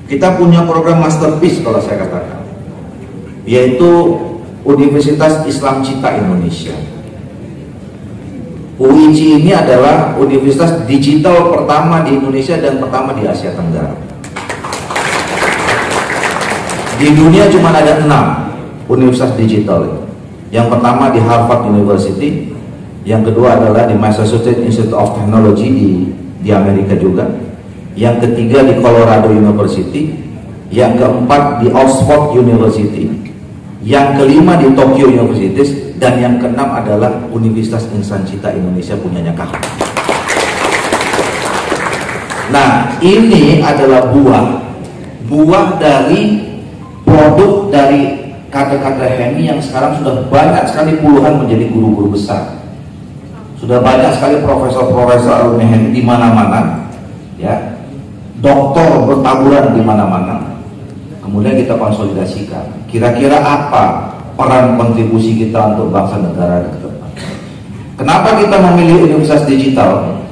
kita punya program masterpiece kalau saya katakan, yaitu Universitas Islam Cita Indonesia. UICI ini adalah universitas digital pertama di Indonesia dan pertama di Asia Tenggara. Di dunia cuma ada 6 universitas digital. Yang pertama di Harvard University, yang kedua adalah di Massachusetts Institute of Technology di Amerika juga, yang ketiga di Colorado University, yang keempat di Oxford University, yang kelima di Tokyo University, dan yang keenam adalah Universitas Insan Cita Indonesia punyanya Kahar. Nah, ini adalah buah dari produk dari kader-kader HEMI yang sekarang sudah banyak sekali puluhan menjadi guru-guru besar. Sudah banyak sekali profesor-profesor alumni HEMI di mana-mana, ya, doktor bertaburan di mana-mana. Kemudian kita konsolidasikan. Kira-kira apa peran kontribusi kita untuk bangsa negara ke depan? Kenapa kita memilih universitas digital?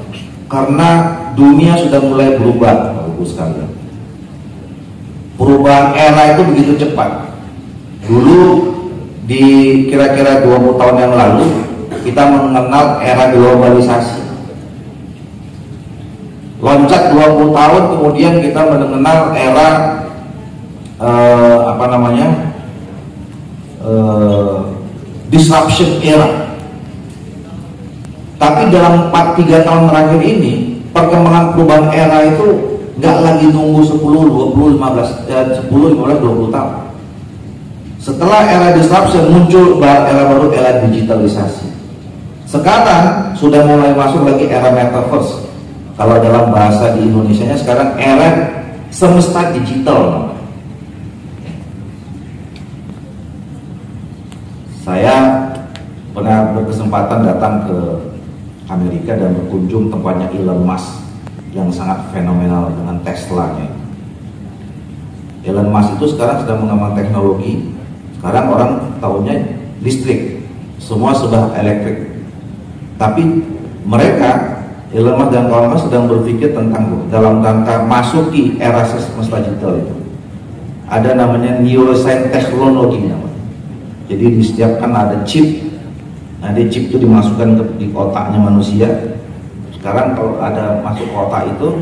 Karena dunia sudah mulai berubah, Bapak-Ibu sekalian. Perubahan era itu begitu cepat. Dulu di kira-kira 20 tahun yang lalu kita mengenal era globalisasi. Loncat 20 tahun kemudian kita mengenal era disruption era. Tapi dalam 3 tahun terakhir ini perkembangan perubahan era itu nggak lagi nunggu 10, 15, 20 tahun. Setelah era disruption muncul era baru, era digitalisasi. Sekarang sudah mulai masuk lagi era metaverse. Kalau dalam bahasa di Indonesianya sekarang era semesta digital. Saya pernah berkesempatan datang ke Amerika dan berkunjung tempatnya Elon Musk yang sangat fenomenal dengan Tesla-nya. Elon Musk itu sekarang sedang mengembangkan teknologi. Sekarang orang tahunya listrik, semua sudah elektrik. Tapi mereka, Elon Musk dan kawan-kawan sedang berpikir tentang dalam rangka masuki era semesta digital itu. Ada namanya neuroscience teknologi namanya. Jadi di setiap kan ada chip. Nah, di chip itu dimasukkan di otaknya manusia. Sekarang kalau ada masuk otak itu,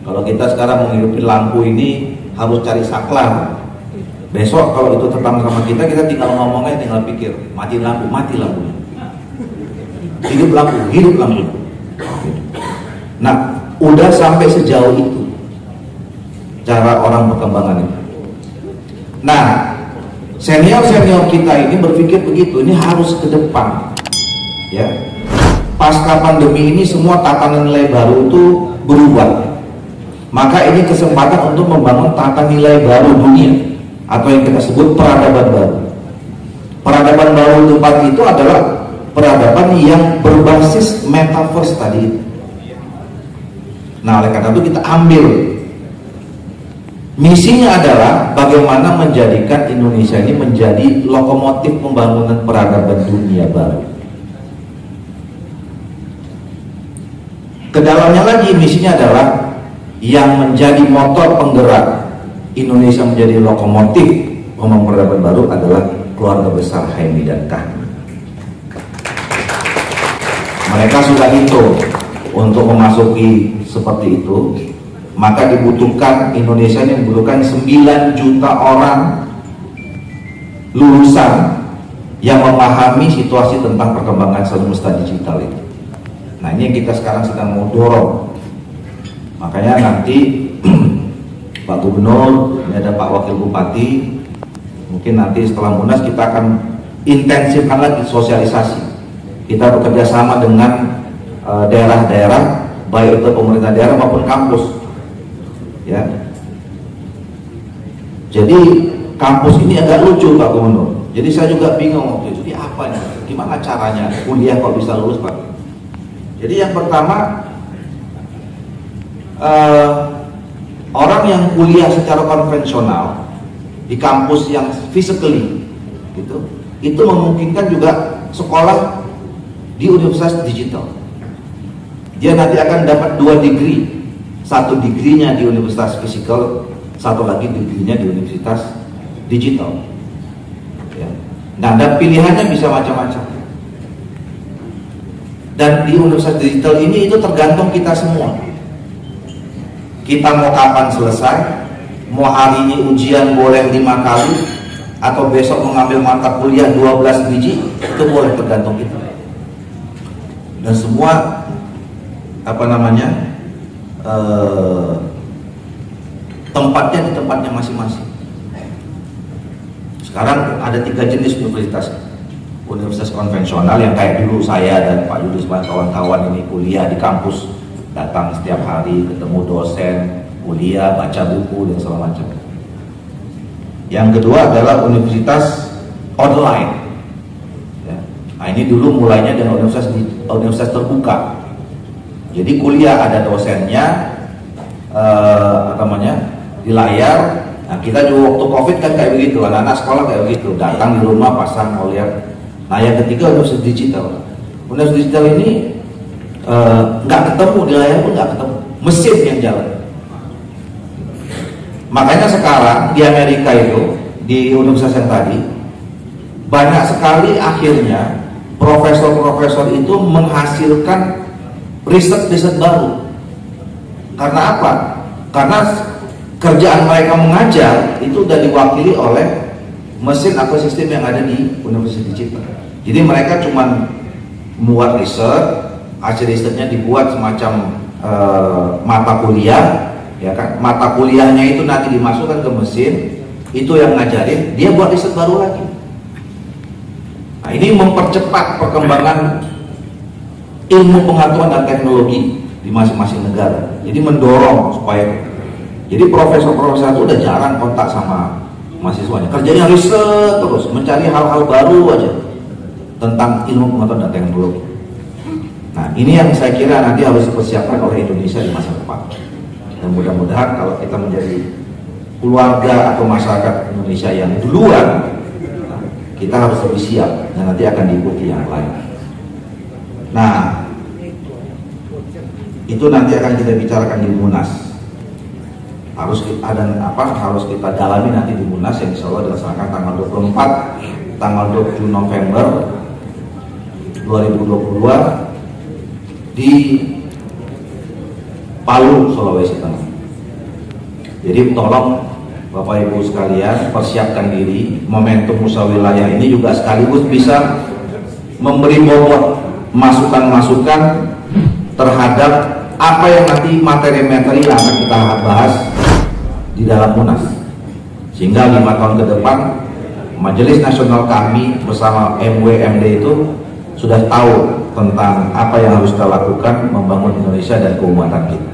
kalau kita sekarang menghidupi lampu ini harus cari saklar. Besok kalau itu tetap sama kita tinggal ngomongnya, tinggal pikir, mati lampunya. Hidup lampu. Nah, udah sampai sejauh itu cara orang perkembangan itu. Nah, senior kita ini berpikir begitu, ini harus ke depan, ya. Pasca pandemi ini semua tatanan nilai baru itu berubah. Maka ini kesempatan untuk membangun tata nilai baru dunia, atau yang kita sebut peradaban baru. Peradaban baru tempat itu adalah peradaban yang berbasis metaverse tadi. Nah, oleh karena itu kita ambil misinya adalah bagaimana menjadikan Indonesia ini menjadi lokomotif pembangunan peradaban dunia baru. Kedalamnya lagi misinya adalah yang menjadi motor penggerak Indonesia menjadi lokomotif pembangunan peradaban baru adalah keluarga besar HEMI dan KAHMI. Mereka sudah hitung untuk memasuki seperti itu, maka dibutuhkan Indonesia ini membutuhkan 9 juta orang lulusan yang memahami situasi tentang perkembangan semesta digital itu. Nah, ini yang kita sekarang sedang mau dorong. Makanya nanti Pak Gubernur, ini ada Pak Wakil Bupati, mungkin nanti setelah Munas kita akan intensifkan lagi sosialisasi. Kita bekerja sama dengan daerah-daerah, baik itu pemerintah daerah maupun kampus, ya. Jadi kampus ini agak lucu Pak Gubernur. Jadi saya juga bingung waktu itu, jadi apa nih? Gimana caranya kuliah kok bisa lulus Pak? Jadi yang pertama, orang yang kuliah secara konvensional di kampus yang physically gitu, itu memungkinkan juga sekolah di universitas digital. Dia nanti akan dapat 2 degree Satu degree-nya di universitas fisikal, satu lagi degree-nya di universitas digital. Ya. Nah, dan pilihannya bisa macam-macam. Dan di universitas digital ini itu tergantung kita semua. Kita mau kapan selesai, mau hari ini ujian boleh 5 kali, atau besok mengambil mata kuliah 12 biji, itu boleh, tergantung kita. Dan semua tempatnya di tempatnya masing-masing. Sekarang ada 3 jenis universitas. Universitas konvensional yang kayak dulu saya dan Pak Yudis dan kawan-kawan ini kuliah di kampus, datang setiap hari, ketemu dosen, kuliah, baca buku dan segala macam. Yang kedua adalah universitas online. Ya. Nah, ini dulu mulainya dengan universitas terbuka. Jadi kuliah ada dosennya, di layar. Nah, kita juga waktu COVID kan kayak begitu, anak-anak sekolah kayak begitu, datang di rumah pasang mau lihat. Nah, yang ketiga universitas digital. Universitas digital ini nggak ketemu di layar pun nggak ketemu, mesin yang jalan. Makanya sekarang di Amerika itu, di universitas yang tadi, banyak sekali akhirnya profesor-profesor itu menghasilkan riset-riset baru. Karena apa? Karena kerjaan mereka mengajar itu sudah diwakili oleh mesin atau sistem yang ada di universitas digital. Jadi mereka cuma membuat riset, hasil risetnya dibuat semacam mata kuliah, ya kan? Mata kuliahnya itu nanti dimasukkan ke mesin, itu yang ngajarin, dia buat riset baru lagi. Nah, ini mempercepat perkembangan ilmu pengetahuan dan teknologi di masing-masing negara. Jadi mendorong supaya, jadi profesor-profesor itu udah jarang kontak sama mahasiswanya, kerjanya riset terus, mencari hal-hal baru aja tentang ilmu pengetahuan dan teknologi. Nah, ini yang saya kira nanti harus dipersiapkan oleh Indonesia di masa depan. Dan mudah-mudahan kalau kita menjadi keluarga atau masyarakat Indonesia yang duluan, kita harus lebih siap dan nanti akan diikuti yang lain. Nah, itu nanti akan kita bicarakan di Munas. Harus kita dalami nanti di Munas yang insya Allah dilaksanakan tanggal 24, tanggal 27 November 2022 di Palu, Sulawesi Tengah. Jadi tolong Bapak Ibu sekalian persiapkan diri. Momentum musyawarah wilayah ini juga sekaligus bisa memberi bobot masukan-masukan terhadap apa yang nanti materi-materi yang akan kita bahas di dalam Munas, sehingga 5 tahun ke depan Majelis Nasional kami bersama MW-MD itu sudah tahu tentang apa yang harus kita lakukan membangun Indonesia dan keumatan kita.